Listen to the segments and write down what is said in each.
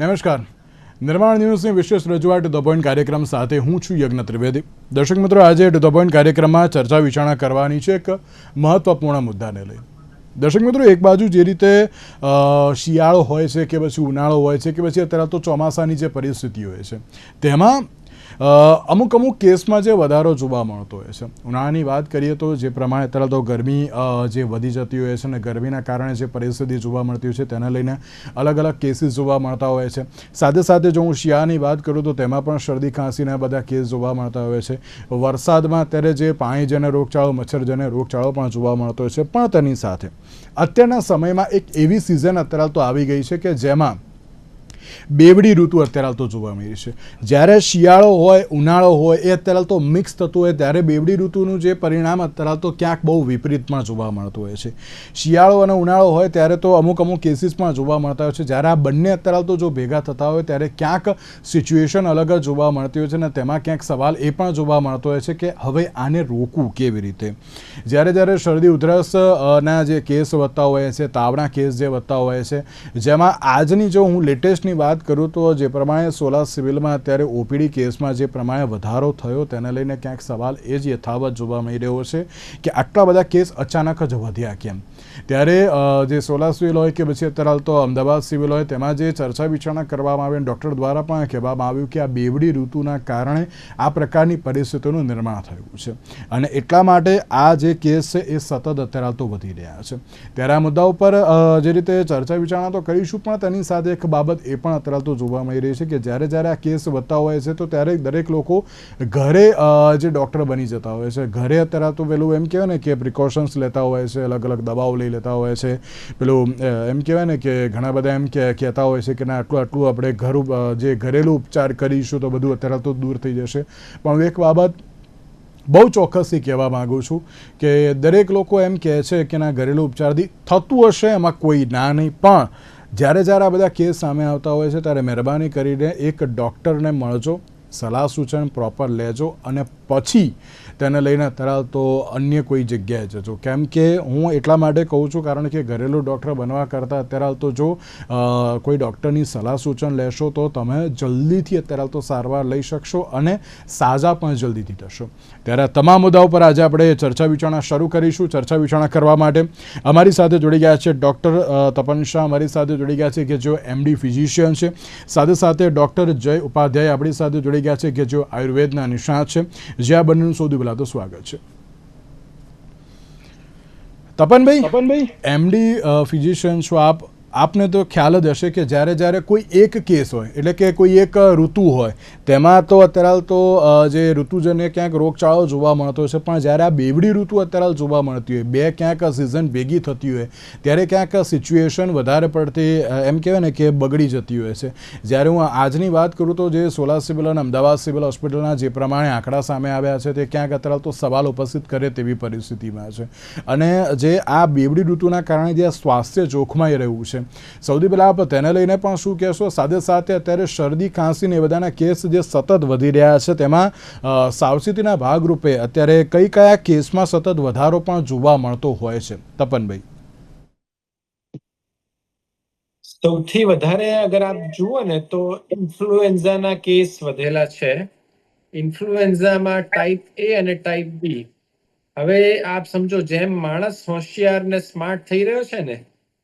નમસ્કાર. નિર્માણ ન્યૂઝની વિશેષ રજૂઆત ટુ ધ પોઈન્ટ કાર્યક્રમ સાથે હું છું યજ્ઞ ત્રિવેદી. દર્શક મિત્રો, આજે ટુ ધ પોઈન્ટ કાર્યક્રમમાં ચર્ચા વિચારણા કરવાની છે એક મહત્વપૂર્ણ મુદ્દાને લઈ. દર્શક મિત્રો, એક બાજુ જે રીતે શિયાળો હોય છે કે પછી ઉનાળો હોય છે કે પછી અત્યારે તો ચોમાસાની જે પરિસ્થિતિ હોય છે તેમાં અમુક કેસમાં જે વધારો જોવા મળતો હોય છે. ઉનાળાની વાત કરીએ તો જે પ્રમાણે અત્યારે તો ગરમી જે વધી જતી હોય છે અને ગરમીના કારણે જે પરિસ્થિતિ જોવા મળતી હોય છે તેને લઈને અલગ અલગ કેસીસ જોવા મળતા હોય છે. સાથે સાથે જો હું શિયાળાની વાત કરું તો તેમાં પણ શરદી ખાંસીના બધા કેસ જોવા મળતા હોય છે. વરસાદમાં અત્યારે જે પાણીજન્ય રોગચાળો, મચ્છરજન્ય રોગચાળો પણ જોવા મળતો હોય છે. પણ તેની સાથે અત્યારના સમયમાં એક એવી સિઝન અત્યારે તો આવી ગઈ છે કે જેમાં બેવડી ઋતુ અત્યારે તો જોવા મળી છે. જ્યારે શિયાળો હોય, ઉનાળો હોય એ અત્યારે તો મિક્સ થતું હોય ત્યારે બેવડી ઋતુનું જે પરિણામ અત્યારે તો ક્યાંક બહુ વિપરીતમાં જોવા મળતું હોય છે. શિયાળો અને ઉનાળો હોય ત્યારે તો અમુક કેસીસ પણ જોવા મળતા હોય છે. જ્યારે આ બંને અત્યારે તો જો ભેગા થતા હોય ત્યારે ક્યાંક સિચ્યુએશન અલગ જ જોવા મળતી હોય છે અને તેમાં ક્યાંક સવાલ એ પણ જોવા મળતો હોય છે કે હવે આને રોકવું કેવી રીતે. જ્યારે શરદી ઉધરસ ના જે કેસ વધતા હોય છે, તાવના કેસ જે વધતા હોય છે, જેમાં આજની જો હું લેટેસ્ટની વાત કરું તો જે પ્રમાણે સોલા સિવિલમાં અત્યારે ઓપીડી કેસમાં જે પ્રમાણે વધારો થયો તેને લઈને ક્યાંક સવાલ એ જ યથાવત જોવા મળી રહ્યો છે કે આટલા બધા કેસ અચાનક જ વધ્યા કેમ. ત્યારે જે સોલા સિવિલ હોય કે પછી અત્યારે તો અમદાવાદ સિવિલ હોય તેમાં જે ચર્ચા વિચારણા કરવામાં આવી, ડૉક્ટર દ્વારા પણ કહેવામાં આવ્યું કે આ બેવડી ઋતુના કારણે આ પ્રકારની પરિસ્થિતિનું નિર્માણ થયું છે અને એટલા માટે આ જે કેસ છે એ સતત અત્યારે તો વધી રહ્યા છે. ત્યારે આ મુદ્દા ઉપર જે રીતે ચર્ચા વિચારણા તો કરીશું, પણ તેની સાથે એક બાબત એ પણ અત્યારે તો જોવા મળી રહી છે કે જ્યારે આ કેસ વધતા હોય છે તો ત્યારે દરેક લોકો ઘરે જે ડૉક્ટર બની જતા હોય છે, ઘરે અત્યારે તો પેલું એમ કહેવાય ને કે પ્રિકોશન્સ લેતા હોય છે, અલગ અલગ દવાઓ લઈ લેતા હોય છે. પેલું એમ કહેવાય ને કે ઘણા બધા એમ કહેતા હોય છે કે ના આટલું આપણે જે ઘરેલું ઉપચાર કરીશું તો બધું અત્યારે તો દૂર થઈ જશે. પણ એક બાબત બહુ ચોક્કસથી કહેવા માગું છું કે દરેક લોકો એમ કહે છે કે ના ઘરેલું ઉપચારથી થતું હશે, એમાં કોઈ ના નહીં. પણ જ્યારે આ બધા કેસ સામે આવતા હોય છે ત્યારે મહેરબાની કરીને એક ડૉક્ટરને મળજો, સલાહ સૂચન પ્રોપર લેજો અને પછી તેને લઈને અત્યારે તો અન્ય કોઈ જગ્યાએ જજો. કેમ કે હું એટલા માટે કહું છું કારણ કે ઘરેલું ડૉક્ટર બનવા કરતાં અત્યારે તો જો કોઈ ડૉક્ટરની સલાહ સૂચન લેશો તો તમે જલ્દીથી અત્યારે તો સારવાર લઈ શકશો અને સાજા પણ જલ્દીથી થશો. ત્યારે તમામ મુદ્દાઓ પર આજે આપણે ચર્ચા વિચારણા શરૂ કરીશું. ચર્ચા વિચારણા કરવા માટે અમારી સાથે જોડી ગયા છે ડૉક્ટર તપન શાહ, અમારી સાથે જોડી ગયા છે કે જેઓ MD ફિઝિશિયન છે. સાથે ડૉક્ટર જય ઉપાધ્યાય આપણી સાથે જોડી ગયા છે કે જેઓ આયુર્વેદના નિષ્ણાત છે. જે આ બંનેનું સૌથી પહેલાં તો સ્વાગત છે. તપનભાઈ, MD ફિઝિશિયન છો આપ, આપને તો ખ્યાલ જ હશે કે જ્યારે કોઈ એક કેસ હોય એટલે કે કોઈ એક ઋતુ હોય તેમાં તો અત્યારે તો જે ઋતુજન્ય ક્યાંક રોગચાળો જોવા મળતો છે. પણ જ્યારે આ બેવડી ઋતુ અત્યારે જોવા મળતી હોય, બે ક્યાંક સિઝન ભેગી થતી હોય ત્યારે ક્યાંક સિચ્યુએશન વધારે પડતી એમ કહેવાય ને કે બગડી જતી હોય છે. જ્યારે હું આજની વાત કરું તો જે સોલા સિવિલ અને અમદાવાદ સિવિલ હોસ્પિટલના જે પ્રમાણે આંકડા સામે આવ્યા છે તે ક્યાંક અત્યારે તો સવાલ ઉપસ્થિત કરે તેવી પરિસ્થિતિમાં છે. અને જે આ બેવડી ઋતુના કારણે જે સ્વાસ્થ્ય જોખમાઈ રહ્યું છે, સૌથી પહેલાં આપ તેને લઈને પણ શું કહેશો? સાથે અત્યારે શરદી ખાંસી ને એ બધાના કેસ જે સતત વધી રહ્યા છે તેમાં સાવચેતીના ભાગરૂપે અત્યારે કયા કેસમાં સતત વધારો પણ જોવા મળતો હોય છે? તપનભાઈ, સૌથી વધારે અગર આપ જુઓ ને તો ઇન્ફ્લુએન્ઝાના કેસ વધેલા છે. ઇન્ફ્લુએન્ઝામાં ટાઈપ A અને ટાઈપ B. હવે આપ સમજો જેમ માણસ હોશિયાર ને સ્માર્ટ થઈ રહ્યો છે ને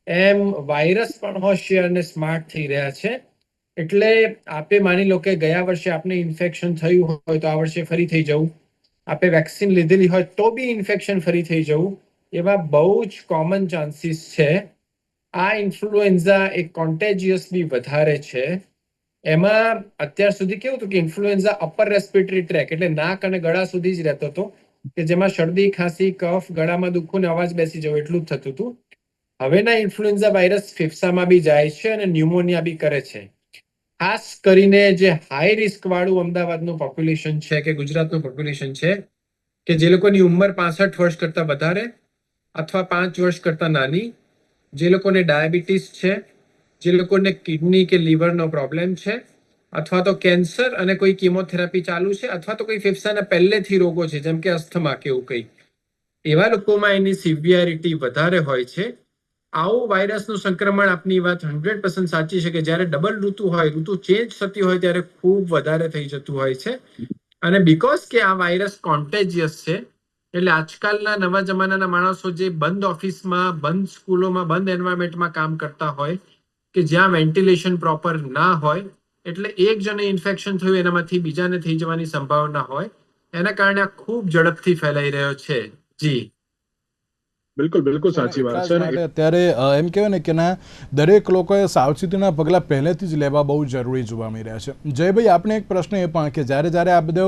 એમ વાયરસ પણ હોશિયાર ને સ્માર્ટ થઈ રહ્યા છે. એટલે આપે માની લો કે ગયા વર્ષે આપને ઇન્ફેક્શન થયું હોય તો આ વર્ષે ફરી થઈ જવું, આપે વેક્સિન લીધેલી હોય તો બી ઇન્ફેક્શન ફરી થઈ જવું, એવા બહુ જ કોમન ચાન્સીસ છે. આ ઇન્ફ્લુએન્ઝા એક કોન્ટેજિયસ બી વધારે છે. એમાં અત્યાર સુધી કેવું હતું કે ઇન્ફ્લુએન્ઝા અપર રેસ્પિરેટરી ટ્રેક એટલે નાક અને ગળા સુધી જ રહેતો હતો, કે જેમાં શરદી ખાંસી કફ ગળામાં દુખવું ને અવાજ બેસી જવો એટલું જ થતું હતું. હવેના ઇન્ફ્લુએન્ઝા વાયરસ ફેફસામાં બી જાય છે અને ન્યુમોનિયા બી કરે છે. ખાસ કરીને જે હાઈ રિસ્ક વાળું અમદાવાદનું પોપ્યુલેશન છે કે ગુજરાતનું પોપ્યુલેશન છે કે જે લોકોની ઉંમર 65 વર્ષ કરતા વધારે અથવા 5 વર્ષ કરતા નાની, જે લોકોને ડાયાબિટીસ છે, જે લોકોને કિડની કે લીવરનો પ્રોબ્લેમ છે, અથવા તો કેન્સર અને કોઈ કિમોથેરાપી ચાલુ છે, અથવા તો કોઈ ફેફસાના પહેલેથી રોગો છે જેમ કે અસ્થમા કે એવું કંઈ, એવા લોકોમાં એની સિવિયરિટી વધારે હોય છે. આવું વાયરસનું સંક્રમણ, આપની વાત 100% સાચી છે કે જ્યારે ડબલ ઋતુ હોય, ઋતુ ચેન્જ થતી હોય ત્યારે ખૂબ વધારે થઈ જતું હોય છે. અને બીકોઝ કે આ વાયરસ કોન્ટેજિયસ છે, એટલે આજકાલના નવા જમાનાના માણસો જે બંધ ઓફિસમાં, બંધ સ્કૂલોમાં, બંધ એન્વાયરમેન્ટમાં કામ કરતા હોય, કે જ્યાં વેન્ટિલેશન પ્રોપર ના હોય, એટલે એક જણે ઇન્ફેક્શન થયું એનામાંથી બીજાને થઈ જવાની સંભાવના હોય, એના કારણે આ ખૂબ ઝડપથી ફેલાઈ રહ્યો છે. જી બિલકુલ બિલકુલ અને સાચી એટલા વાત જ છે. માટે અત્યારે એમ કહેવાય ને કે ના દરેક લોકોએ સાવચેતીના પગલાં પહેલેથી જ લેવા બહુ જરૂરી જોવા મળી રહ્યા છે. જયભાઈ, આપણે એક પ્રશ્ન એ પણ કે જ્યારે આ બધો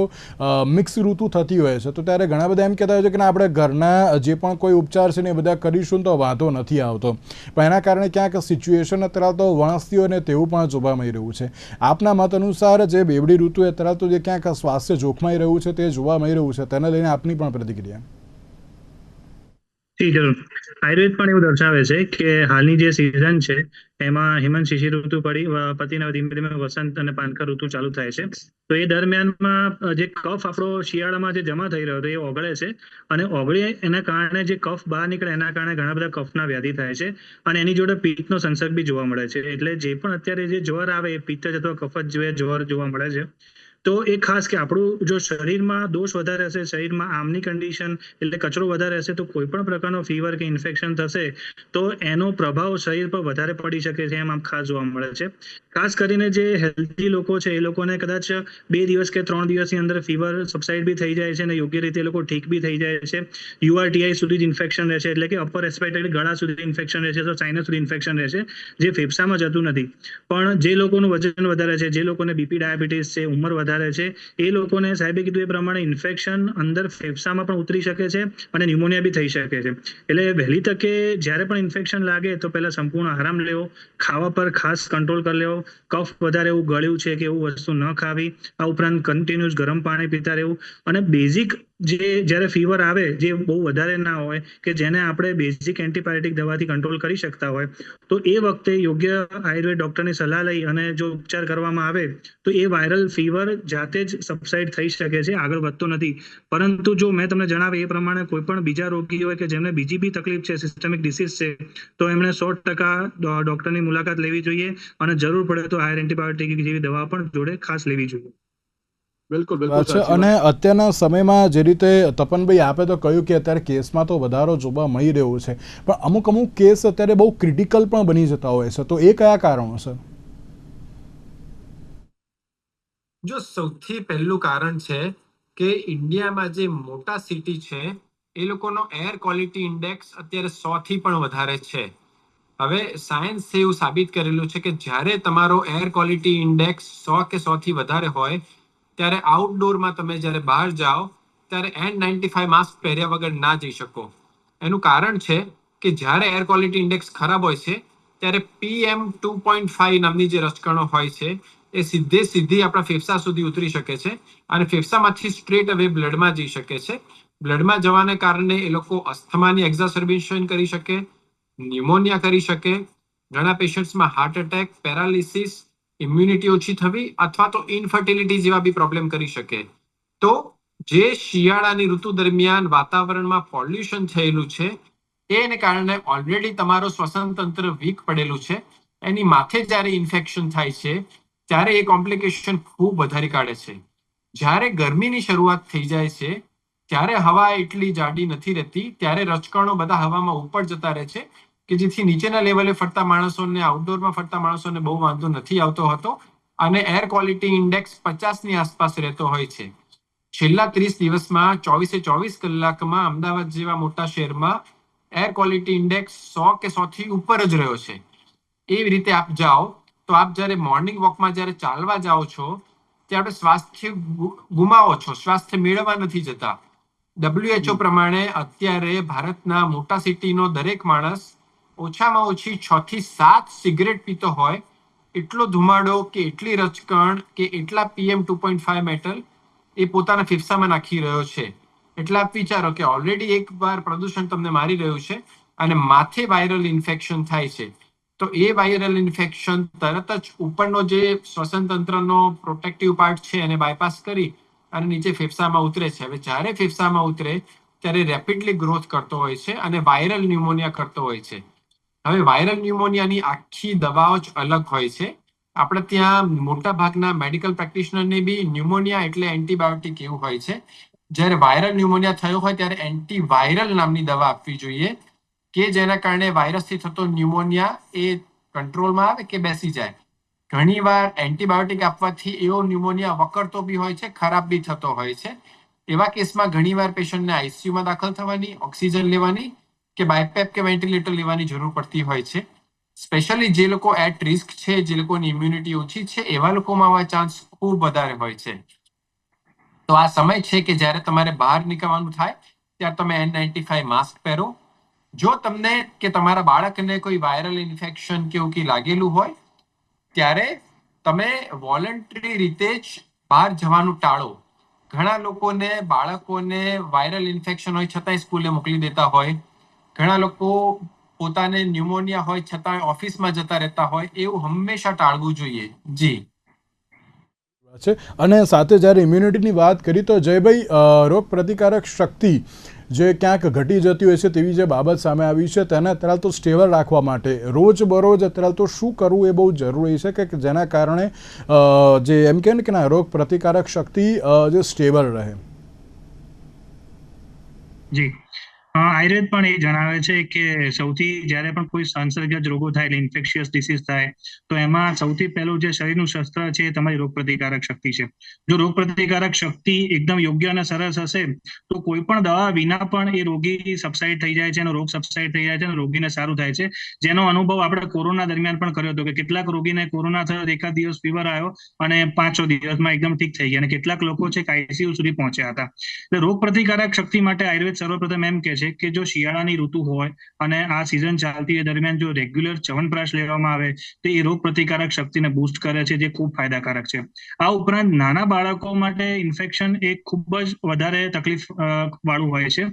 મિક્સ ઋતુ થતી હોય છે તો ત્યારે ઘણા બધા એમ કહેતા હોય છે કે ના આપણે ઘરના જે પણ કોઈ ઉપચાર છે ને એ બધા કરીશું તો વાંધો નથી આવતો, પણ એના કારણે ક્યાંક સિચ્યુએશન અત્યારે તો વણસતી હોય ને તેવું પણ જોવા મળી રહ્યું છે. આપના મત અનુસાર જે બેવડી ઋતુ અત્યારે તો જે ક્યાંક સ્વાસ્થ્ય જોખમાઈ રહ્યું છે તે જોવા મળી રહ્યું છે, તેને લઈને આપની પણ પ્રતિક્રિયા. જી જરૂર. આયુર્વેદ પણ એવું દર્શાવે છે કે હાલની જે સિઝન છે એમાં હેમંત શિશિર ઋતુ પતિને ધીમે ધીમે વસંત અને પાનખર ઋતુ ચાલુ થાય છે. તો એ દરમિયાનમાં જે કફ આપણો શિયાળામાં જે જમા થઈ રહ્યો હતો એ ઓગળે છે, અને ઓગળે એના કારણે જે કફ બહાર નીકળે એના કારણે ઘણા બધા કફના વ્યાધિ થાય છે, અને એની જોડે પિત્તનો સંસર્ગ બી જોવા મળે છે. એટલે જે પણ અત્યારે જે જ્વર આવે એ પિત્ત જ અથવા કફ જ જ્વર જોવા મળે છે. તો એ ખાસ કે આપણું જો શરીરમાં દોષ વધારે હશે, શરીરમાં આમની કન્ડિશન એટલે કચરો વધારે હશે, તો કોઈ પણ પ્રકારનો ફીવર કે ઇન્ફેક્શન થશે તો એનો પ્રભાવ શરીર પર વધારે પડી શકે છે, એમ આમ ખાસ જોવા મળે છે. ખાસ કરીને જે હેલ્ધી લોકો છે એ લોકોને કદાચ 2 દિવસ કે 3 દિવસની અંદર ફીવર સબસાઇડ બી થઈ જાય છે અને યોગ્ય રીતે એ લોકો ઠીક બી થઈ જાય છે. યુઆરટીઆઈ સુધી જ ઇન્ફેક્શન રહે છે, એટલે કે અપર રેસ્પિરેટરી ગળા સુધી ઇન્ફેક્શન રહે છે, તો સાઇનસ સુધી ઇન્ફેક્શન રહે છે, જે ફેફસામાં જતું નથી. પણ જે લોકોનું વજન વધારે છે, જે લોકોને બીપી ડાયાબિટીસ છે, ઉંમર વધારે છે, એ લોકોને સાહેબે કીધું એ પ્રમાણે ઇન્ફેક્શન અંદર ફેફસામાં પણ ઉતરી શકે છે અને ન્યુમોનિયા બી થઈ શકે છે. એટલે વહેલી તકે જ્યારે પણ ઇન્ફેક્શન લાગે તો પહેલા સંપૂર્ણ આરામ લેવો, ખાવા પર ખાસ કંટ્રોલ કરી લેવો, કફ વધારે એવું ગળ્યું છે કે એવું વસ્તુ ન ખાવી, આ ઉપરાંત કન્ટિન્યુઅસ ગરમ પાણી પીતા રહેવું, અને બેઝિક જે જ્યારે ફીવર આવે જે બહુ વધારે ના હોય કે જેને આપણે બેઝિક એન્ટીબાયોટિક દવાથી કંટ્રોલ કરી શકતા હોય, તો એ વખતે યોગ્ય આયુર્વેદ ડૉક્ટરની સલાહ લઈ અને જો ઉપચાર કરવામાં આવે તો એ વાયરલ ફીવર જાતે જ સબસાઇડ થઈ શકે છે, આગળ વધતો નથી. પરંતુ જો મેં તમને જણાવ્યું એ પ્રમાણે કોઈ પણ બીજા રોગી હોય કે જેમને બીજી બી તકલીફ છે, સિસ્ટમિક ડિસીઝ છે, તો એમણે 100% ડૉક્ટરની મુલાકાત લેવી જોઈએ, અને જરૂર પડે તો હાયર એન્ટીબાયોટિક જેવી દવા પણ જોડે ખાસ લેવી જોઈએ. બિલકુલ બિલકુલ છે. સાચી અને વાત. અત્યારના સમયમાં જે રીતે તપનભાઈ આપે તો કહ્યું કે અત્યારે કેસમાં તો વધારો જોવા મળી રહ્યો છે, પણ અમુક કેસ અત્યારે બહુ ક્રિટિકલ પણ બની જતા હોય છે, તો એ કયા કારણો છે? જો સૌથી પહેલું કારણ છે કે ઇન્ડિયામાં જે મોટા સિટી છે એ લોકોનો એર ક્વોલિટી ઇન્ડેક્સ અત્યારે 100 થી પણ વધારે છે. હવે સાયન્સ એવું સાબિત કરેલું છે કે જ્યારે તમારો એર ક્વોલિટી ઇન્ડેક્સ 100 કે 100 થી વધારે હોય ત્યારે આઉટડોરમાં તમે જ્યારે બહાર જાઓ ત્યારે N95 માસ્ક પહેર્યા વગર ના જઈ શકો. એનું કારણ છે કે જ્યારે એર ક્વોલિટી ઇન્ડેક્સ ખરાબ હોય છે ત્યારે PM2.5 નામની જે રજકણો હોય છે એ સીધી આપણા ફેફસા સુધી ઉતરી શકે છે, અને ફેફસામાંથી સ્ટ્રેટ અવે બ્લડમાં જઈ શકે છે. બ્લડમાં જવાને કારણે એ લોકો અસ્થમાની એક્ઝાસર્બેશન કરી શકે, ન્યુમોનિયા કરી શકે, ઘણા પેશન્ટ્સમાં હાર્ટ એટેક, પેરાલિસિસ, ઇમ્યુનિટી ઓછી થવી અથવા તો ઇનફર્ટિલિટી જેવા બી પ્રોબ્લેમ કરી શકે. તો જે શિયાળાની ઋતુ દરમિયાન વાતાવરણમાં પોલ્યુશન થયેલું છે એને કારણે ઓલરેડી તમારો શ્વસન તંત્ર વીક પડેલું છે, એની માથે જ્યારે ઇન્ફેક્શન થાય છે ત્યારે એ કોમ્પ્લિકેશન ખૂબ વધારી કાઢે છે. જ્યારે ગરમીની શરૂઆત થઈ જાય છે ત્યારે હવા એટલી જાડી નથી રહેતી, ત્યારે રજકણો બધા હવામાં ઉપર જતા રહે છે કે જેથી નીચેના લેવલે ફરતા માણસોને, આઉટડોરમાં ફરતા માણસોને બહુ વાંધો નથી આવતો હતો, અને એર ક્વોલિટી ઇન્ડેક્સ 50 ની આસપાસ રહેતો હોય છે. છેલ્લા 30 દિવસમાં 24 કલાકમાં અમદાવાદ જેવા મોટા શહેરમાં એર ક્વોલિટી ઇન્ડેક્સ 100 કે 100 થી ઉપર જ રહ્યો છે. એવી રીતે આપ જાઓ તો આપ જ્યારે મોર્નિંગ વોકમાં જ્યારે ચાલવા જાઓ છો ત્યારે આપણે સ્વાસ્થ્ય ગુમાવો છો, સ્વાસ્થ્ય મેળવવા નથી જતા. WHO પ્રમાણે અત્યારે ભારતના મોટા સિટીનો દરેક માણસ ઓછામાં ઓછી 6 થી 7 સિગરેટ પીતો હોય એટલો ધુમાડો કે એટલી રજકણ કે એટલા PM2.5 મેટલ એ પોતાના ફેફસામાં નાખી રહ્યો છે. એટલે આપ વિચારો કે ઓલરેડી એકવાર પ્રદૂષણ તમને મારી રહ્યું છે અને માથે વાયરલ ઇન્ફેક્શન થાય છે, તો એ વાયરલ ઇન્ફેક્શન તરત જ ઉપરનો જે શ્વસન તંત્રનો પ્રોટેક્ટિવ પાર્ટ છે એને બાયપાસ કરી અને નીચે ફેફસામાં ઉતરે છે. હવે જ્યારે ફેફસામાં ઉતરે ત્યારે રેપિડલી ગ્રોથ કરતો હોય છે અને વાયરલ ન્યુમોનિયા કરતો હોય છે. હવે વાયરલ ન્યુમોનિયાની આખી દવાઓ જ અલગ હોય છે. આપણે ત્યાં મોટા ભાગના મેડિકલ પ્રેક્ટિશનરને બી ન્યુમોનિયા એટલે એન્ટીબાયોટિક એવું હોય છે. જ્યારે વાયરલ ન્યુમોનિયા થયો હોય ત્યારે એન્ટીવાયરલ નામની દવા આપવી જોઈએ કે જેના કારણે વાયરસથી થતો ન્યુમોનિયા એ કંટ્રોલમાં આવે કે બેસી જાય. ઘણીવાર એન્ટીબાયોટિક આપવાથી એવો ન્યુમોનિયા વકરતો બી હોય છે, ખરાબ બી થતો હોય છે. એવા કેસમાં ઘણીવાર પેશન્ટને આઈસીયુમાં દાખલ થવાની, ઓક્સિજન લેવાની કે બાયપેપ કે વેન્ટિલેટર લેવાની જરૂર પડતી હોય છે. સ્પેશિયલી જે લોકો એટ રિસ્ક છે, જે લોકોની ઇમ્યુનિટી ઓછી છે, એવા લોકોમાં આવા ચાન્સ ખૂબ વધારે હોય છે. તો આ સમય છે કે જ્યારે તમારે બહાર નીકળવાનું થાય ત્યારે તમે N95 માસ્ક પહેરો. જો તમને કે તમારા બાળકને કોઈ વાયરલ ઇન્ફેક્શન કે એવું કંઈ લાગેલું હોય ત્યારે તમે વોલન્ટરી રીતે જ બહાર જવાનું ટાળો. ઘણા લોકોને બાળકોને વાયરલ ઇન્ફેક્શન હોય છતાંય સ્કૂલે મોકલી દેતા હોય. ઘણા લોકો પોતાને ન્યુમોનિયા હોય છતાં ઓફિસમાં જતા રહેતા હોય. એવું હંમેશા ટાળવું જોઈએ. જી છે. અને સાથે જ્યારે ઇમ્યુનિટીની વાત કરી તો જયભાઈ, રોગ પ્રતિકારક શક્તિ જે ક્યાંક ઘટી જતી હોય છે તેવી જે બાબત સામે આવી છે તેને અત્યારે તો સ્ટેબલ રાખવા માટે રોજબરોજ અત્યારે તો શું કરવું એ બહુ જરૂરી છે કે જેના કારણે જે એમ કહે ને કે ના રોગ પ્રતિકારક શક્તિ જે સ્ટેબલ રહે. જી આયુર્વેદ પણ એ જણાવે છે કે સૌથી જ્યારે પણ કોઈ સંસર્ગજન્ય રોગો થાય એટલે ઇન્ફેક્શિયસ ડિસીઝ થાય તો એમાં સૌથી પહેલું જે શરીરનું શસ્ત્ર છે એ તમારી રોગ પ્રતિકારક શક્તિ છે. જો રોગ પ્રતિકારક શક્તિ એકદમ યોગ્ય અને સરસ હશે તો કોઈ પણ દવા વિના પણ એ રોગી સબસાઇડ થઈ જાય છે, એનો રોગ સબસાઇડ થઈ જાય છે અને રોગીને સારું થાય છે. જેનો અનુભવ આપણે કોરોના દરમિયાન પણ કર્યો હતો કે કેટલાક રોગીને કોરોના થયો, એકાદ દિવસ ફીવર આવ્યો અને 5-6 દિવસમાં એકદમ ઠીક થઈ ગયા અને કેટલાક લોકો છે આઈસીયુ સુધી પહોંચ્યા હતા. એટલે રોગ પ્રતિકારક શક્તિ માટે આયુર્વેદ સર્વપ્રથમ એમ કે છે કે જો શિયાળાની ઋતુ હોય અને આ સિઝન ચાલતી હોય દરમિયાન જો રેગ્યુલર ચ્યવનપ્રાશ લેવામાં આવે તો એ રોગ પ્રતિકારક શક્તિને બૂસ્ટ કરે છે, જે ખૂબ ફાયદાકારક છે. આ ઉપરાંત નાના બાળકો માટે ઇન્ફેક્શન એ ખૂબ જ વધારે તકલીફ વાળું હોય છે.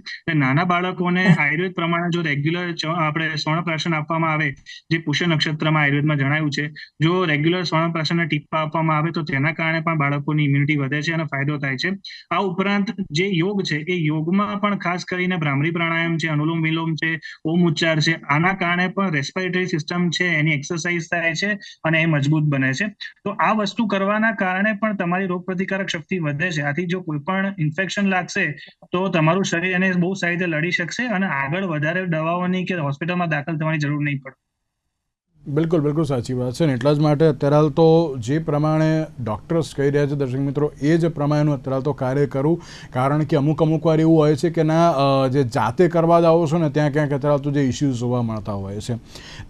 નાના બાળકોને આયુર્વેદ પ્રમાણે જો રેગ્યુલર આપણે સ્વર્ણપ્રાશન આપવામાં આવે, જે પુષ્ય નક્ષત્રમાં આયુર્વેદમાં જણાવ્યું છે, જો રેગ્યુલર સ્વર્ણપ્રાશનના ટીપા આપવામાં આવે તો તેના કારણે પણ બાળકોની ઇમ્યુનિટી વધે છે અને ફાયદો થાય છે. આ ઉપરાંત જે યોગ છે એ યોગમાં પણ ખાસ કરીને ભ્રામરી પ્રાણાયામ છે, અનુલોમ વિલોમ છે, ઓમ ઉચ્ચાર છે, આના કારણે પણ રેસ્પિરેટરી સિસ્ટમ છે એની એક્સરસાઇઝ થાય છે અને એ મજબૂત બને છે. તો આ વસ્તુ કરવાના કારણે પણ તમારી રોગ પ્રતિકારક શક્તિ વધે છે. આથી જો કોઈ પણ ઇન્ફેક્શન લાગશે તો તમારું શરીર એને બહુ સારી રીતે લડી શકશે અને આગળ વધારે દવાઓની કે હોસ્પિટલમાં દાખલ થવાની જરૂર નહીં પડે. બિલકુલ બિલકુલ સાચી વાત છે ને એટલા જ માટે અત્યારે હાલ તો જે પ્રમાણે ડૉક્ટર્સ કહી રહ્યા છે દર્શક મિત્રો એ જ પ્રમાણેનું અત્યારે તો કાર્ય કરવું. કારણ કે અમુક વાર એવું હોય છે કે ના જે જાતે કરવા જાઓ છો ને ત્યાં ક્યાંક અત્યારે તો જે ઇસ્યુઝ જોવા મળતા હોય છે.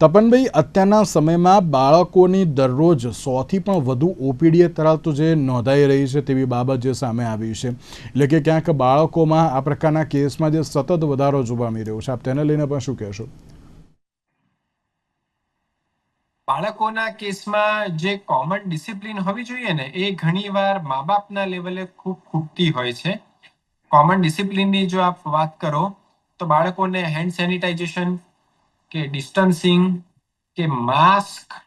તપનભાઈ, અત્યારના સમયમાં બાળકોની દરરોજ 100થી પણ વધુ ઓપીડી અત્યારે તો જે નોંધાઈ રહી છે તેવી બાબત જે સામે આવી છે. એટલે કે ક્યાંક બાળકોમાં આ પ્રકારના કેસમાં જે સતત વધારો જોવા મળી રહ્યો છે, આપ તેને લઈને પણ શું કહેશો? બાળકોના કેસમાં જે કોમન ડિસિપ્લિન હોવી જોઈએ ને એ ઘણીવાર મા બાપના લેવલે ખૂબ ખૂટતી હોય છે. કોમન ડિસિપ્લિનની જો આપ વાત કરો તો બાળકોને હેન્ડ સેનિટાઇઝેશન કે ડિસ્ટન્સિંગ કે માસ્ક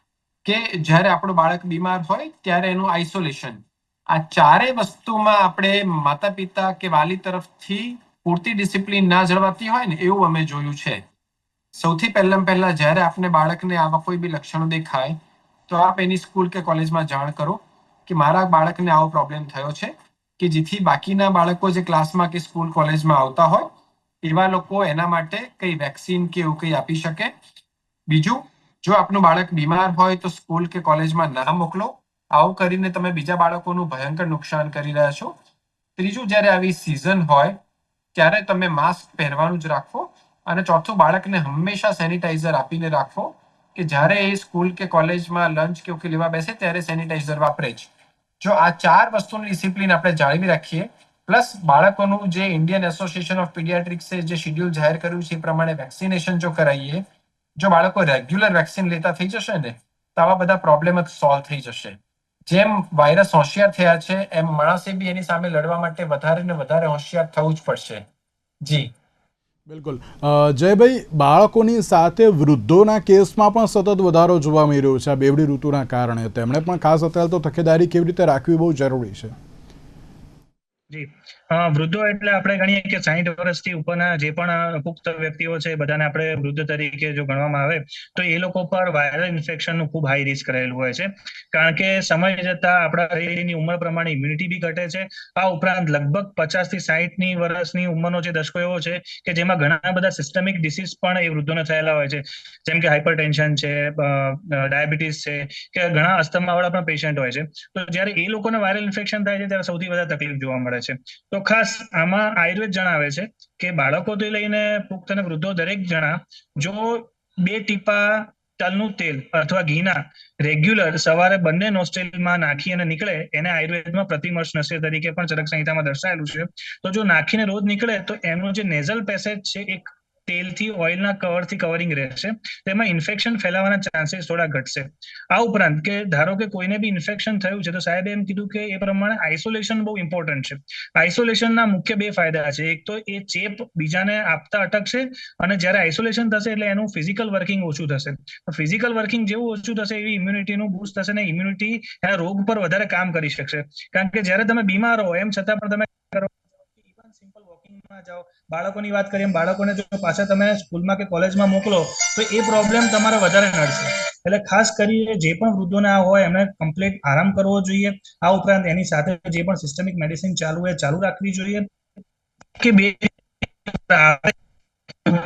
કે જ્યારે આપણું બાળક બીમાર હોય ત્યારે એનું આઇસોલેશન, આ ચારેય વસ્તુમાં આપણે માતા પિતા કે વાલી તરફથી પૂરતી ડિસિપ્લિન ના જળવાતી હોય ને એવું અમે જોયું છે. સૌથી પહેલા જ્યારે આપને બાળકને આવા કોઈ બી લક્ષણો દેખાય તો આપ એની સ્કૂલ કે કોલેજમાં જાણ કરો કે મારા બાળકને આવો પ્રોબ્લેમ થયો છે, કે જેથી બાકીના બાળકો જે ક્લાસમાં કે સ્કૂલ કોલેજમાં આવતા હોય એવા લોકો એના માટે કંઈ વેક્સિન કે એવું કંઈ આપી શકે. બીજું, જો આપનું બાળક બીમાર હોય તો સ્કૂલ કે કોલેજમાં ના મોકલો. આવું કરીને તમે બીજા બાળકોનું ભયંકર નુકસાન કરી રહ્યા છો. ત્રીજું, જ્યારે આવી સિઝન હોય ત્યારે તમે માસ્ક પહેરવાનું જ રાખો. અને ચોથું, બાળકને હંમેશા સેનિટાઈઝર આપીને રાખો કે જ્યારે એ સ્કૂલ કે કોલેજમાં લંચ કે લેવા બેસે ત્યારે સેનિટાઈઝર વાપરે જ. જો આ 4 વસ્તુની ડિસિપ્લિન આપણે જાળવી રાખીએ, પ્લસ બાળકોનું જે ઇન્ડિયન એસોસિએશન ઓફ પીડિયાટ્રિક્સે જે શેડ્યુલ જાહેર કર્યું છે એ પ્રમાણે વેક્સિનેશન જો કરાવીએ, જો બાળકો રેગ્યુલર વેક્સિન લેતા થઈ જશે ને તો આવા બધા પ્રોબ્લેમ સોલ્વ થઈ જશે. જેમ વાયરસ હોશિયાર થયા છે એમ માણસે બી એની સામે લડવા માટે વધારે ને વધારે હોશિયાર થવું જ પડશે. જી બિલકુલ. જયભાઈ, બાળકોની સાથે વૃદ્ધોના કેસમાં પણ સતત વધારો જોવા મળી રહ્યો છે આ બેવડી ઋતુના કારણે. તેમણે પણ ખાસ અત્યારે તો તકેદારી કેવી રીતે રાખવી બહુ જરૂરી છે? જી વૃદ્ધો એટલે આપણે ગણીએ કે 60 વર્ષથી ઉપરના જે પણ પુખ્ત વ્યક્તિઓ છે બધાને આપણે વૃદ્ધ તરીકે જો ગણવામાં આવે તો એ લોકો પર વાયરલ ઇન્ફેક્શનનું ખૂબ હાઈ રિસ્ક રહેલું હોય છે, કારણ કે સમય જતા આપણા શરીરની ઉંમર પ્રમાણે ઇમ્યુનિટી બી ઘટે છે. આ ઉપરાંત લગભગ 50 થી 60 વર્ષની ઉંમરનો જે દશકો એવો છે કે જેમાં ઘણા બધા સિસ્ટમિક ડિસીઝ પણ એ વૃદ્ધોને થયેલા હોય છે, જેમ કે હાઇપરટેન્શન છે, ડાયાબિટીસ છે, કે ઘણા અસ્થમા વાળા પણ પેશન્ટ હોય છે. તો જ્યારે એ લોકોને વાયરલ ઇન્ફેક્શન થાય છે ત્યારે સૌથી વધારે તકલીફ જોવા મળે છે. તો ખાસ આમાં આયુર્વેદ જણાવે છે કે બાળકોથી લઈને પુખ્ત અને વૃદ્ધો દરેક જણા જો 2 ટીપા તલનું તેલ અથવા ઘીના રેગ્યુલર સવારે બંને નોસ્ટ્રીલમાં નાખી અને નીકળે એને આયુર્વેદમાં પ્રતિમર્શ નસીર તરીકે પણ ચરક સંહિતામાં દર્શાવેલું છે. તો જો નાખીને રોજ નીકળે તો એમનું જે નેઝલ પેસેજ છે એક તેલથી ઓઇલના કવરથી કવરિંગ રહેશે, તેમાં ઇન્ફેક્શન ફેલાવાના ચાન્સીસ થોડા ઘટશે. આ ઉપરાંત કે ધારો કે કોઈને બી ઇન્ફેક્શન થયું છે તો સાહેબે એમ કીધું કે એ પ્રમાણે આઇસોલેશન બહુ ઇમ્પોર્ટન્ટ છે. આઇસોલેશનના મુખ્ય 2 ફાયદા છે. એક તો એ ચેપ બીજાને આપતા અટકશે, અને જ્યારે આઇસોલેશન થશે એટલે એનું ફિઝિકલ વર્કિંગ ઓછું થશે. ફિઝિકલ વર્કિંગ જેવું ઓછું થશે એવી ઇમ્યુનિટીનું બૂસ્ટ થશે ને ઇમ્યુનિટી એના રોગ પર વધારે કામ કરી શકશે. કારણ કે જ્યારે તમે બીમાર હો એમ છતાં પણ તમે સિમ્પલ વોકિંગમાં જાઓ, બાળકોની વાત કરીએ, બાળકોને જો પાછા તમે સ્કૂલમાં કે કોલેજમાં મોકલો તો એ પ્રોબ્લેમ તમારે વધારે નડશે. એટલે ખાસ કરીને જે પણ વૃદ્ધોને આ હોય એમને કમ્પ્લીટ આરામ કરવો જોઈએ. આ ઉપરાંત એની સાથે જે પણ સિસ્ટમિક મેડિસિન ચાલુ હોય ચાલુ રાખવી જોઈએ. કે બે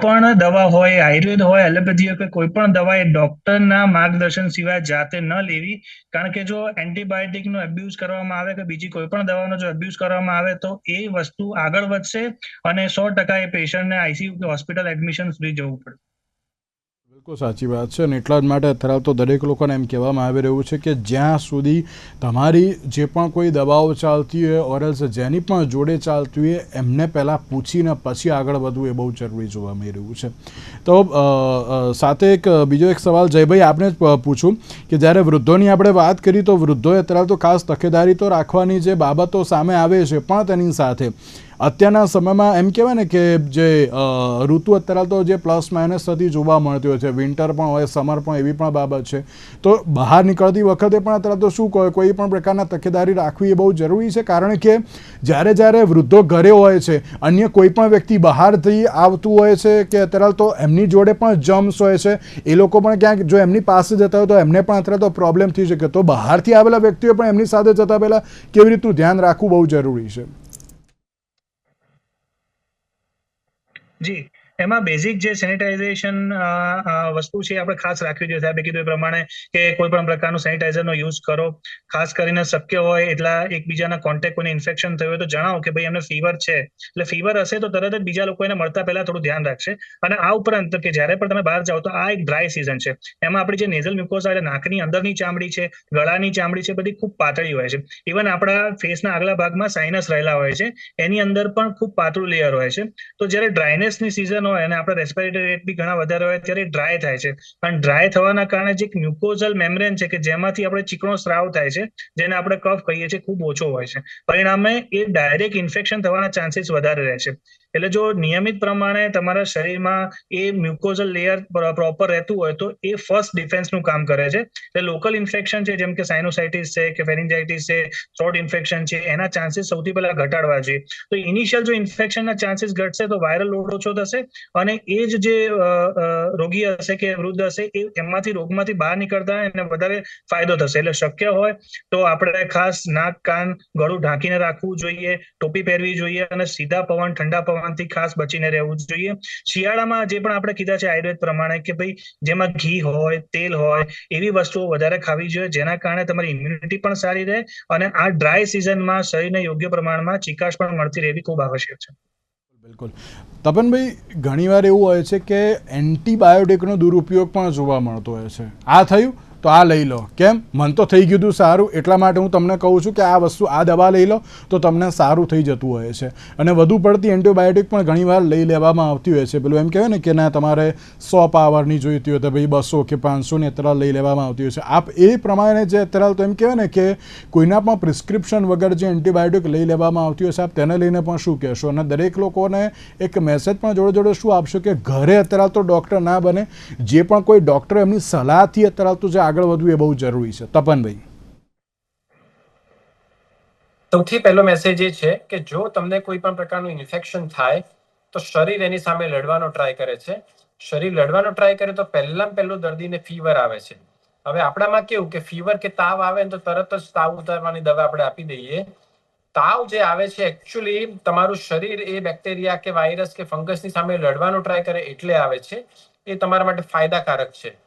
પણ દવા હોય, આયુર્વેદ હોય, એલોપેથી હોય, કોઈ પણ દવા એ ડોક્ટરના માર્ગદર્શન સિવાય જાતે ન લેવી. કારણ કે જો એન્ટીબાયોટિકનો એબ્યુઝ કરવામાં આવે કે બીજી કોઈ પણ દવાનો જો એબ્યુઝ કરવામાં આવે તો એ વસ્તુ આગળ વધશે અને 100% એ પેશન્ટને આઈસીયુ કે હોસ્પિટલ એડમિશન સુધી જવું પડે. બિલકુલ સાચી વાત છે, અને એટલા જ માટે અત્યારે તો દરેક લોકોને એમ કહેવામાં આવી રહ્યું છે કે જ્યાં સુધી તમારી જે પણ કોઈ દવાઓ ચાલતી હોય ઓરલ્સ જેની પણ જોડે ચાલતી હોય એમને પહેલાં પૂછીને પછી આગળ વધવું એ બહુ જરૂરી જોવા મળી રહ્યું છે. તો સાથે બીજો એક સવાલ જયભાઈ આપને જ પૂછું કે જ્યારે વૃદ્ધોની આપણે વાત કરી તો વૃદ્ધોએ અત્યારે તો ખાસ તકેદારી તો રાખવાની જે બાબતો સામે આવે છે, પણ તેની સાથે અત્યારના સમયમાં એમ કહેવાય ને કે જે ઋતુ અત્યારે તો જે પ્લસ માઇનસ થતી જોવા મળતી હોય છે, વિન્ટર પણ હોય, સમર પણ એવી પણ બાબત છે. તો બહાર નીકળતી વખતે પણ અત્યારે તો શું કહે કોઈ પણ પ્રકારના તકેદારી રાખવી એ બહુ જરૂરી છે, કારણ કે જ્યારે વૃદ્ધો ઘરે હોય છે, અન્ય કોઈ પણ વ્યક્તિ બહારથી આવતું હોય છે કે અત્યારે તો એમની જોડે પણ જમ્સ હોય છે, એ લોકો પણ ક્યાંક જો એમની પાસે જતા હોય તો એમને પણ અત્યારે તો પ્રોબ્લેમ થઈ શકે. તો બહારથી આવેલા વ્યક્તિઓ પણ એમની સાથે જતા પહેલાં કેવી રીતનું ધ્યાન રાખવું બહુ જરૂરી છે. જી એમાં બેઝિક જે સેનિટાઇઝેશન વસ્તુ છે આપણે ખાસ રાખવી જોઈએ. સાહેબે કીધું એ પ્રમાણે કે કોઈ પણ પ્રકારનું સેનિટાઇઝરનો યુઝ કરો. ખાસ કરીને શક્ય હોય એટલા એકબીજાના કોન્ટેક્ટ કોઈને ઇન્ફેક્શન થયું હોય તો જણાવો કે ભાઈ એમને ફીવર છે, એટલે ફીવર હશે તો તરત જ બીજા લોકો એને મળતા પહેલા થોડું ધ્યાન રાખશે. અને આ ઉપરાંત કે જ્યારે પણ તમે બહાર જાઓ તો આ એક ડ્રાય સિઝન છે, એમાં આપણી જે નેઝલ મ્યુકોઝા એટલે નાકની અંદરની ચામડી છે, ગળાની ચામડી છે, બધી ખૂબ પાતળી હોય છે. ઇવન આપણા ફેસના આગલા ભાગમાં સાઇનસ રહેલા હોય છે, એની અંદર પણ ખૂબ પાતળું લેયર હોય છે. તો જ્યારે ડ્રાયનેસની સિઝન હોય અને આપણે રેસ્પિરેટરી રેટ બી ઘણા વધારે હોય ત્યારે ડ્રાય થાય છે. અને ડ્રાય થવાના કારણે જે મ્યુકોઝલ મેમ્બ્રેન છે કે જેમાંથી આપણે ચીકણો સ્રાવ થાય છે, જેને આપણે કફ કહીએ છીએ, ખૂબ ઓછો હોય છે. પરિણામે એ ડાયરેક્ટ ઇન્ફેક્શન થવાના ચાન્સીસ વધારે રહે છે. એટલે જો નિયમિત પ્રમાણે તમારા શરીરમાં એ મ્યુકોઝલ લેયર પ્રોપર રહેતું હોય તો એ ફર્સ્ટ ડિફેન્સનું કામ કરે છે. એટલે લોકલ ઇન્ફેક્શન છે જેમ કે સાઇનોસાઇટિસ છે કે ફેરિન્જાઇટિસ છે, થ્રોટ ઇન્ફેક્શન છે, એના ચાન્સીસ સૌથી પહેલા ઘટાડવા જોઈએ. તો ઇનિશિયલ જો ઇન્ફેક્શનના ચાન્સીસ ઘટશે તો વાયરલ લોડ ઓછો થશે અને એ જ જે રોગી હશે કે વૃદ્ધ હશે એ એમાંથી રોગમાંથી બહાર નીકળતા એને વધારે ફાયદો થશે. એટલે શક્ય હોય તો આપણે ખાસ નાક, કાન, ગળું ઢાંકીને રાખવું જોઈએ, ટોપી પહેરવી જોઈએ અને સીધા પવન, ઠંડા પવનથી ખાસ બચીને રહેવું જોઈએ. શિયાળામાં જે પણ આપણે કીધા છે આયુર્વેદ પ્રમાણે કે ભાઈ જેમાં ઘી હોય, તેલ હોય એવી વસ્તુઓ વધારે ખાવી જોઈએ, જેના કારણે તમારી ઇમ્યુનિટી પણ સારી રહે અને આ ડ્રાય સિઝનમાં શરીરને યોગ્ય પ્રમાણમાં ચિકાશ પણ મળતી રહેવી ખૂબ આવશ્યક છે. બિલકુલ. તપનભાઈ, ઘણીવાર એવું હોય છે કે એન્ટીબાયોટિકનો દુરુપયોગ પણ જોવા મળતો હોય છે. આ થયું તો આ લઈ લો, કેમ મન તો થઈ ગયું સારું એટલા માટે હું તમને કહું છું કે આ વસ્તુ આ દવા લઈ લો તો તમને સારું થઈ જતું હોય છે. અને વધુ પડતી એન્ટીબાયોટિક પણ ઘણીવાર લઈ લેવામાં આવતી હોય છે. પેલું એમ કહેવાય ને કે ના તમારે 100 પાવરની જોઈતી હોય તો ભાઈ 200 કે 500 અત્યારે લઈ લેવામાં આવતી હોય છે. આપ એ પ્રમાણે જે અત્યારે તો એમ કહેવાય ને કે કોઈના પણ પ્રિસ્ક્રિપ્શન વગર જે એન્ટીબાયોટિક લઈ લેવામાં આવતી હોય છે, આપ તેને લઈને પણ શું કહેશો? અને દરેક લોકોને એક મેસેજ પણ જોડે શું આપશો કે ઘરે અત્યારે તો ડૉક્ટર ના બને, જે પણ કોઈ ડૉક્ટર એમની સલાહથી અત્યારે તો જે આગળ વધવું એ બહુ જરૂરી છે. તપનભાઈ, સૌથી પહેલો મેસેજ એ છે કે જો તમને કોઈ પણ પ્રકારનું ઇન્ફેક્શન થાય તો શરીર એની સામે લડવાનો ટ્રાય કરે છે. શરીર લડવાનો ટ્રાય કરે તો પહેલું દર્દીને ફીવર આવે છે. હવે આપણામાં કેવું કે ફીવર કે તાવ આવે ને તો તરત જ તાવ ઉતારવાની દવા આપણે આપી દઈએ. તાવ જે આવે છે એકચ્યુઅલી તમારું શરીર એ બેક્ટેરિયા કે વાયરસ કે ફંગસની સામે લડવાનો ટ્રાય કરે એટલે આવે છે. એ તમારા માટે ફાયદાકારક છે.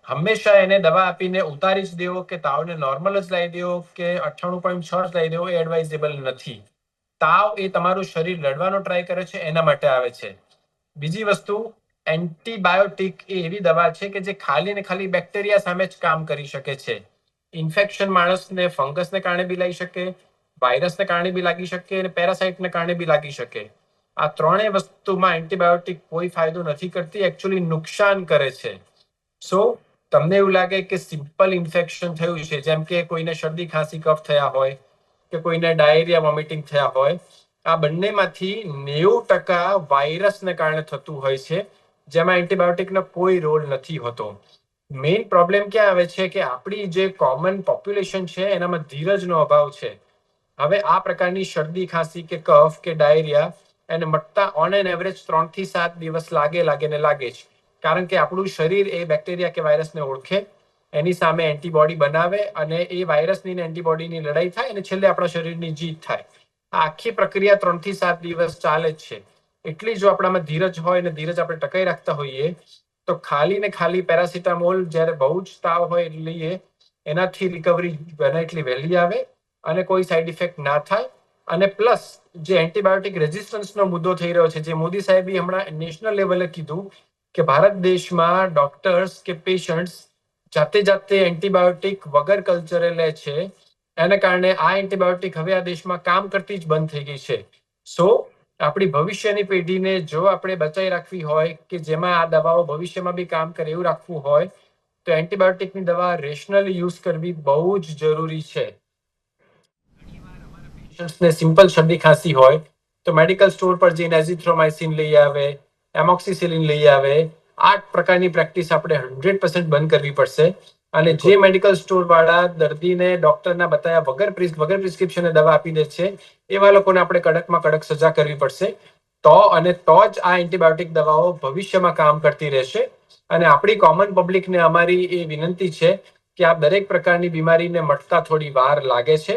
હંમેશા એને દવા આપીને ઉતારી જ દેવો કે તાવને નોર્મલ જ લાવી દેવો કે 98.6 જ લાવી દેવો એ એડવાઇઝેબલ નથી. તાવ એ તમારું શરીર લડવાનો ટ્રાય કરે છે એના માટે આવે છે. બીજી વસ્તુ, એન્ટીબાયોટિક એ એવી દવા છે કે જે ખાલી ને ખાલી બેક્ટેરિયા સામે જ કામ કરી શકે છે. ઇન્ફેક્શન માણસને ફંગસને કારણે બી લઈ શકે, વાયરસને કારણે બી લાગી શકે અને પેરાસાઇટને કારણે બી લાગી શકે. આ ત્રણેય વસ્તુમાં એન્ટીબાયોટિક કોઈ ફાયદો નથી કરતી, એકચ્યુઅલી નુકસાન કરે છે. સો તમને એવું લાગે કે સિમ્પલ ઇન્ફેક્શન થયું છે, જેમ કે કોઈને શરદી ખાંસી કફ થયા હોય કે કોઈને ડાયરિયા વોમિટિંગ થયા હોય, આ બંનેમાંથી 90% વાયરસને કારણે થતું હોય છે, જેમાં એન્ટીબાયોટિકનો કોઈ રોલ નથી હોતો. મેઇન પ્રોબ્લેમ ક્યાં આવે છે કે આપણી જે કોમન પોપ્યુલેશન છે એનામાં ધીરજનો અભાવ છે. હવે આ પ્રકારની શરદી ખાંસી કે કફ કે ડાયરિયા એને મટતા ઓન એન એવરેજ 3 થી 7 દિવસ લાગે જ. કારણ કે આપણું શરીર એ બેક્ટેરિયા કે વાયરસને ઓળખે, એની સામે એન્ટીબોડી બનાવે અને એ વાયરસની ને એન્ટીબોડીની લડાઈ થાય અને છેલ્લે આપણા શરીરની જીત થાય. આ આખી પ્રક્રિયા 3 થી 7 દિવસ ચાલે જ છે. એટલી જો આપણામાં ધીરજ હોય અને ધીરજ આપણે ટકાઈ રાખતા હોઈએ તો ખાલી ને ખાલી પેરાસિટામોલ જ્યારે બહુ જ તાવ હોય એટલે લઈએ, એનાથી રિકવરી બને એટલી વહેલી આવે અને કોઈ સાઈડ ઇફેક્ટ ના થાય. અને પ્લસ જે એન્ટીબાયોટિક રેઝિસ્ટન્સનો મુદ્દો થઈ રહ્યો છે, જે મોદી સાહેબે હમણાં નેશનલ લેવલે કીધું કે ભારત દેશમાં ડોક્ટર્સ કે પેશન્ટ્સ જાતે એન્ટીબાયોટિક વગર કલ્ચરે લે છે, એને કારણે આ એન્ટીબાયોટિક હવે આ દેશમાં કામ કરતી જ બંધ થઈ ગઈ છે. સો આપણી ભવિષ્યની પેઢીને જો આપણે બચાવી રાખવી હોય કે જેમાં આ દવાઓ ભવિષ્યમાં બી કામ કરે એવું રાખવું હોય તો એન્ટીબાયોટિકની દવા રેશનલી યુઝ કરવી બહુ જ જરૂરી છે. પેશન્ટ્સને સિમ્પલ શરદી ખાંસી હોય તો મેડિકલ સ્ટોર પર જઈને એઝિથ્રોમાઇસિન લઈ આવે, એમોક્સિસિલિન લઈ આવે. આ પ્રકારની પ્રેક્ટિસ આપણે 100% બંધ કરવી પડશે. અને જે મેડિકલ સ્ટોર વાળા દર્દીને ડોક્ટરના બતાવ્યા વગર પ્રિસ્ક્રિપ્શને દવા આપી દે છે, એવા લોકોને આપણે કડકમાં કડક સજા કરવી પડશે. તો જ આ એન્ટીબાયોટિક દવાઓ ભવિષ્યમાં કામ કરતી રહેશે. અને આપણી કોમન પબ્લિકને અમારી એ વિનંતી છે કે આ દરેક પ્રકારની બીમારીને મટતા થોડી વાર લાગે છે,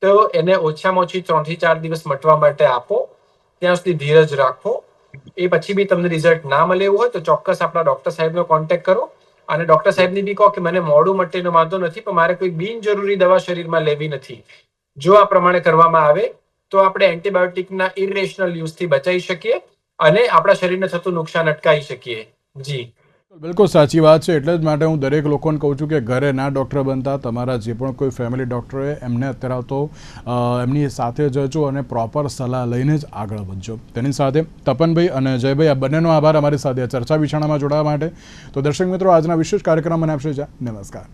તો એને ઓછામાં ઓછી 3 થી 4 દિવસ મટવા માટે આપો, ત્યાં સુધી ધીરજ રાખો. એ પછી બી તમને રિઝલ્ટ ના મળે એવું હોય તો ચોક્કસ આપણા ડોક્ટર સાહેબનો કોન્ટેક્ટ કરો અને ડોક્ટર સાહેબને બી કહો કે મને મોડું મટેનો વાંધો નથી, પણ મારે કોઈ બિનજરૂરી દવા શરીરમાં લેવી નથી. જો આ પ્રમાણે કરવામાં આવે તો આપણે એન્ટીબાયોટિકના ઇરેશનલ યુઝથી બચાવી શકીએ અને આપણા શરીરને થતું નુકસાન અટકાવી શકીએ. જી બિલકુલ સાચી વાત છે. એટલે જ માટે હું દરેક લોકોને કહું છું કે ઘરે ના ડૉક્ટર બનતા તમારા જે પણ કોઈ ફેમિલી ડૉક્ટર હોય એમને અત્યારે તો એમની સાથે જજો અને પ્રોપર સલાહ લઈને જ આગળ વધજો. તેની સાથે તપનભાઈ અને જયભાઈ આ બંનેનો આભાર અમારી સાથે ચર્ચા વિચારણામાં જોડાવા માટે. તો દર્શક મિત્રો, આજના વિશેષ કાર્યક્રમ મને આપશે. નમસ્કાર.